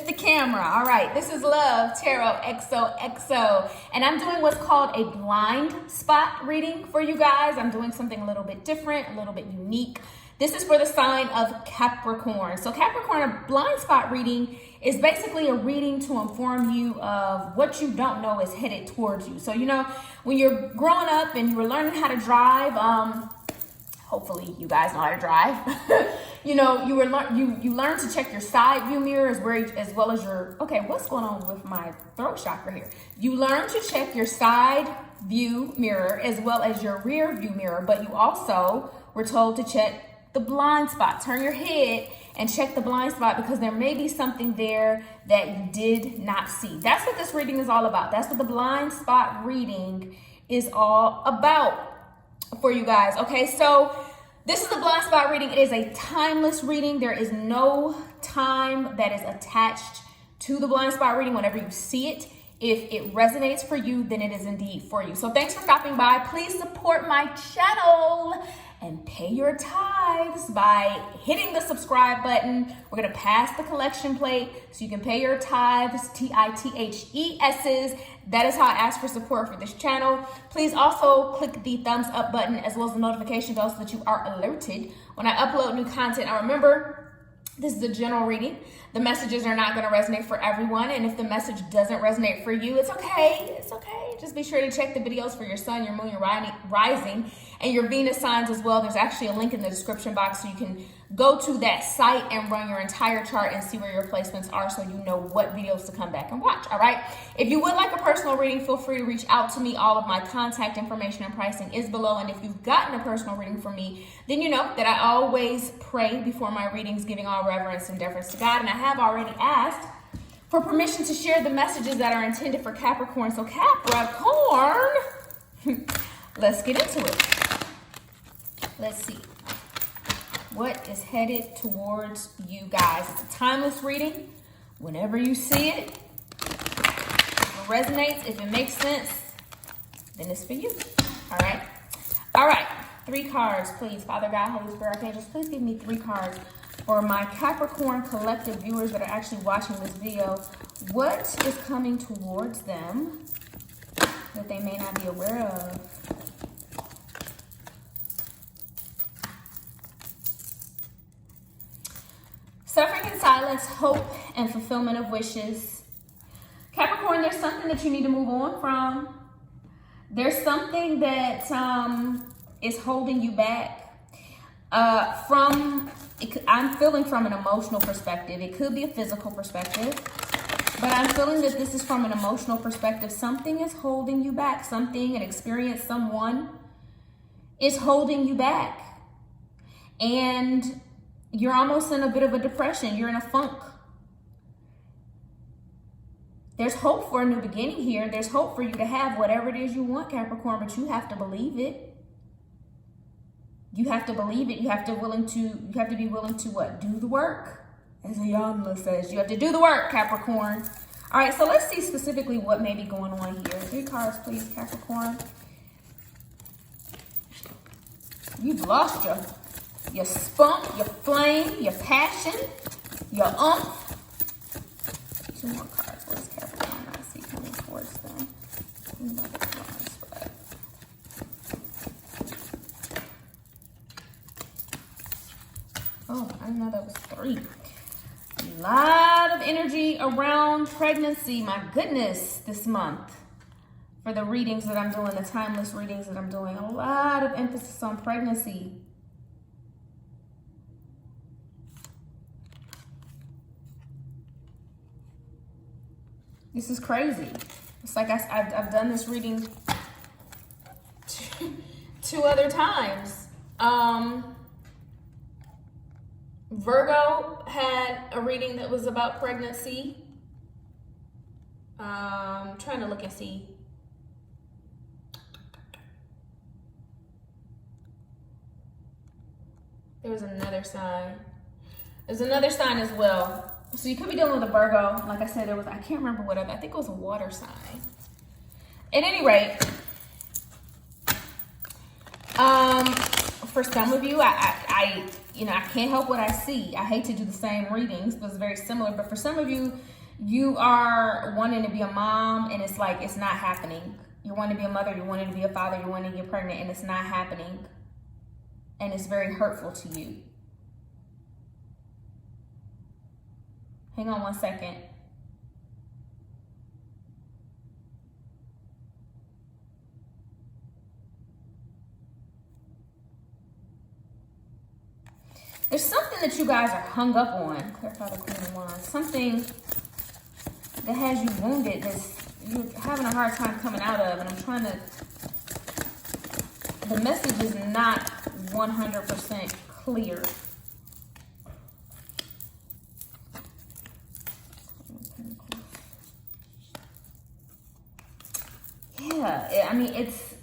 shift the camera. All right, this is Love Tarot XOXO, and I'm doing what's called a blind spot reading for you guys. I'm doing something a little bit different, a little bit unique. This is for the sign of Capricorn. So Capricorn, a blind spot reading is basically a reading to inform you of what you don't know is headed towards you. So, you know, when you're growing up and you were learning how to drive, hopefully you guys know how to drive. You know, you learn to check your side view mirror as well as your, okay, what's going on with my throat chakra here? You learn to check your side view mirror as well as your rear view mirror, but you also were told to check the blind spot. Turn your head and check the blind spot because there may be something there that you did not see. That's what this reading is all about. That's what the blind spot reading is all about for you guys. Okay, so this is a blind spot reading. It is a timeless reading. There is no time that is attached to the blind spot reading. Whenever you see it, if it resonates for you, then it is indeed for you. So thanks for stopping by. Please support my channel and pay your tithes by hitting the subscribe button. We're gonna pass the collection plate so you can pay your tithes, TITHESs. That is how I ask for support for this channel. Please also click the thumbs up button as well as the notification bell so that you are alerted when I upload new content. Now remember, this is a general reading. The messages are not going to resonate for everyone. And if the message doesn't resonate for you, it's okay. It's okay. Just be sure to check the videos for your sun, your moon, your rising, and your Venus signs as well. There's actually a link in the description box so you can go to that site and run your entire chart and see where your placements are so you know what videos to come back and watch. All right. If you would like a personal reading, feel free to reach out to me. All of my contact information and pricing is below. And if you've gotten a personal reading from me, then you know that I always pray before my readings, giving all reverence and deference to God. And I have already asked for permission to share the messages that are intended for Capricorn. So Capricorn, let's get into it. Let's see what is headed towards you guys. It's a timeless reading. Whenever you see it, if it resonates, if it makes sense, then it's for you. All right. All right. 3 cards, please. Father God, Holy Spirit, Archangels, please give me 3 cards for my Capricorn collective viewers that are actually watching this video. What is coming towards them that they may not be aware of? Suffering in silence, hope, and fulfillment of wishes. Capricorn, there's something that you need to move on from. There's something that is holding you back. I'm feeling from an emotional perspective. It could be a physical perspective, but I'm feeling that this is from an emotional perspective. Something is holding you back. Something, an experience, someone is holding you back. And you're almost in a bit of a depression. You're in a funk. There's hope for a new beginning here. There's hope for you to have whatever it is you want, Capricorn, but you have to believe it. You have to believe it. You have to be willing to what? Do the work. As Ayanla says, you have to do the work, Capricorn. All right, so let's see specifically what may be going on here. 3 cards, please, Capricorn. You've lost your spunk, your flame, your passion, your umph. 2 more cards. What's Capricorn I see coming towards them? Oh, I didn't know that was 3. A lot of energy around pregnancy. My goodness, this month. For the readings that I'm doing, the timeless readings that I'm doing, a lot of emphasis on pregnancy. This is crazy. It's like I've done this reading 2 other times. Virgo had a reading that was about pregnancy. Trying to look and see. There was another sign. There's another sign as well. So you could be dealing with a Virgo. Like I said, I can't remember what other, I think it was a water sign. At any rate, for some of you, I you know, I can't help what I see. I hate to do the same readings, but it's very similar. But for some of you, you are wanting to be a mom and it's like, it's not happening. You're wanting to be a mother, you're wanting to be a father, you're wanting to get pregnant and it's not happening. And it's very hurtful to you. Hang on one second. There's something that you guys are hung up on. Clarify the Queen of Wands. Something that has you wounded, that you're having a hard time coming out of. And I'm trying to... The message is not 100% clear. Yeah, I mean, it's...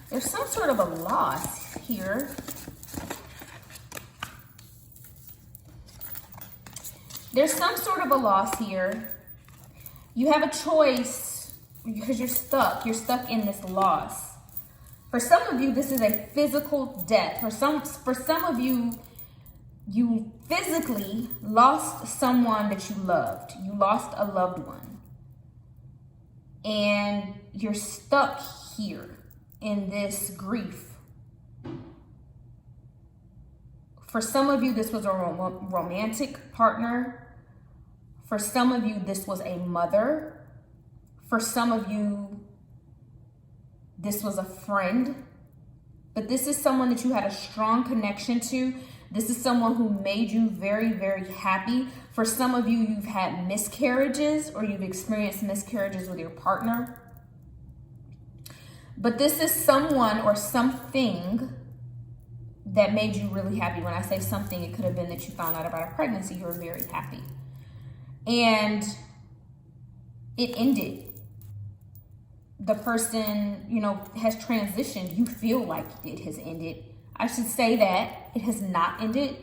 There's some sort of a loss here. There's some sort of a loss here. You have a choice because you're stuck. You're stuck in this loss. For some of you, this is a physical death. For some of you, you physically lost someone that you loved. You lost a loved one. And you're stuck here in this grief. For some of you, this was a romantic partner. For some of you, this was a mother. For some of you, this was a friend. But this is someone that you had a strong connection to. This is someone who made you very, very happy. For some of you, you've had miscarriages or you've experienced miscarriages with your partner. But this is someone or something that made you really happy. When I say something, it could have been that you found out about a pregnancy. You were very happy. And it ended. The person, you know, has transitioned. You feel like it has ended. I should say that it has not ended.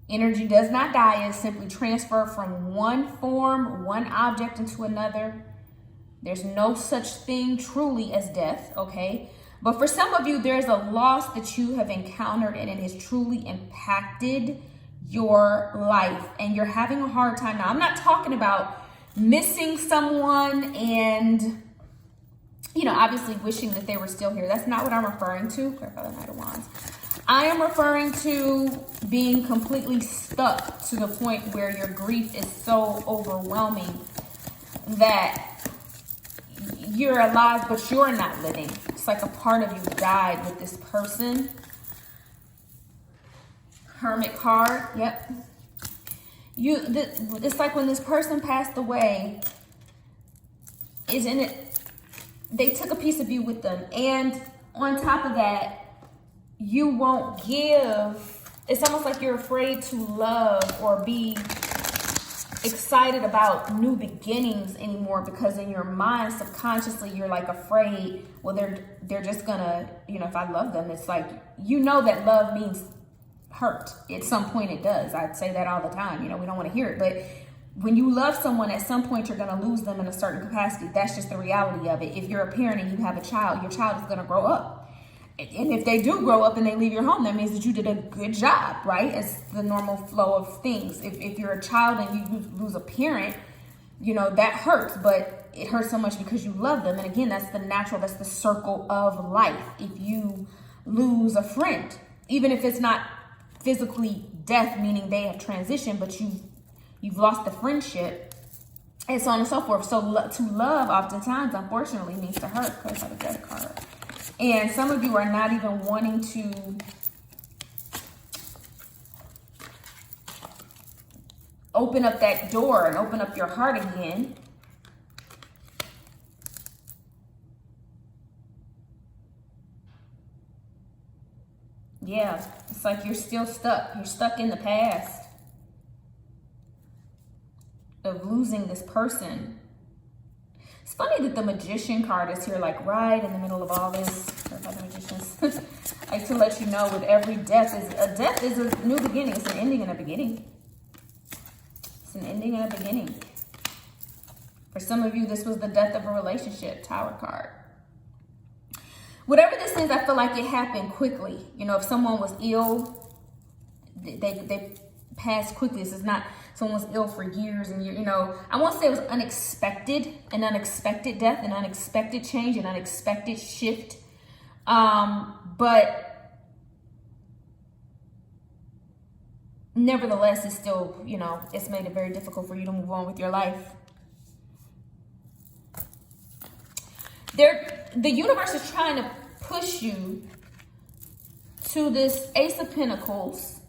Energy does not die. It's simply transferred from one form, one object into another. There's no such thing truly as death, okay? But for some of you, there's a loss that you have encountered and it has truly impacted your life. And you're having a hard time. Now, I'm not talking about missing someone and, you know, obviously wishing that they were still here. That's not what I'm referring to. Clarify the Knight of Wands. I am referring to being completely stuck to the point where your grief is so overwhelming that you're alive, but you're not living. It's like a part of you died with this person. Hermit card. Yep. It's like when this person passed away, isn't it? They took a piece of you with them. And on top of that, you won't give. It's almost like you're afraid to love or be excited about new beginnings anymore, because in your mind, subconsciously, you're like afraid, well, they're just gonna, you know, if I love them, it's like, you know that love means hurt. At some point it does. I'd say that all the time. You know, we don't want to hear it, but when you love someone, at some point you're going to lose them in a certain capacity. That's just the reality of it. If you're a parent and you have a child, your child is going to grow up. And if they do grow up and they leave your home, that means that you did a good job, right? It's the normal flow of things. If you're a child and you lose a parent, you know, that hurts, but it hurts so much because you love them. And again, that's the natural, that's the circle of life. If you lose a friend, even if it's not physically death, meaning they have transitioned, but you've lost the friendship, and so on and so forth. So to love oftentimes, unfortunately, means to hurt. Clarify the Death card. And some of you are not even wanting to open up that door and open up your heart again. Yeah, it's like you're still stuck. You're stuck in the past of losing this person. It's funny that the Magician card is here, like right in the middle of all this. I like to let you know, with every death is a new beginning. It's an ending and a beginning. It's an ending and a beginning. For some of you, this was the death of a relationship, Tower card. Whatever this is, I feel like it happened quickly. You know, if someone was ill, they passed quickly. This is not someone was ill for years and years. You know, I won't say it was unexpected, an unexpected death, an unexpected change, an unexpected shift. But nevertheless, it's still, you know, it's made it very difficult for you to move on with your life. The universe is trying to push you to this Ace of Pentacles.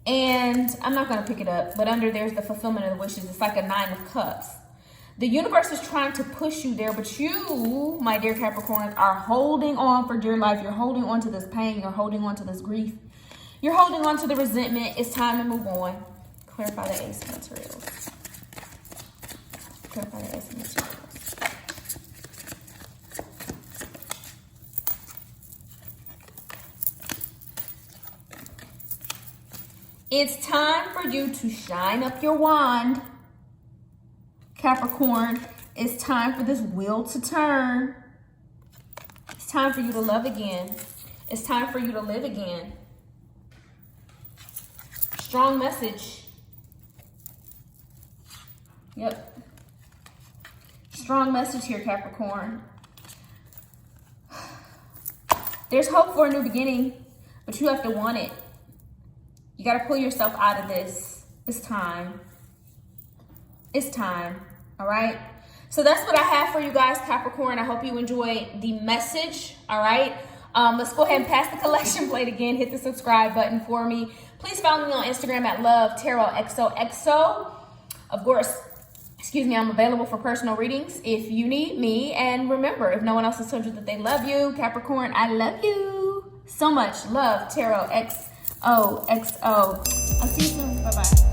And I'm not going to pick it up, but under there's the fulfillment of the wishes. It's like a 9 of Cups. The universe is trying to push you there, but you, my dear Capricorn, are holding on for dear life. You're holding on to this pain. You're holding on to this grief. You're holding on to the resentment. It's time to move on. Clarify the Ace of Materials. Clarify the Ace of Materials. It's time for you to shine up your wand, Capricorn. It's time for this wheel to turn. It's time for you to love again. It's time for you to live again. Strong message. Yep. Strong message here, Capricorn. There's hope for a new beginning, but you have to want it. You got to pull yourself out of this. It's time. It's time. All right. So that's what I have for you guys, Capricorn. I hope you enjoyed the message. All right. Let's go ahead and pass the collection plate again. Hit the subscribe button for me. Please follow me on Instagram at LoveTarotXOXO. Of course, excuse me, I'm available for personal readings if you need me. And remember, if no one else has told you that they love you, Capricorn, I love you so much. Love, Tarot XOXO. I'll see you soon. Bye-bye.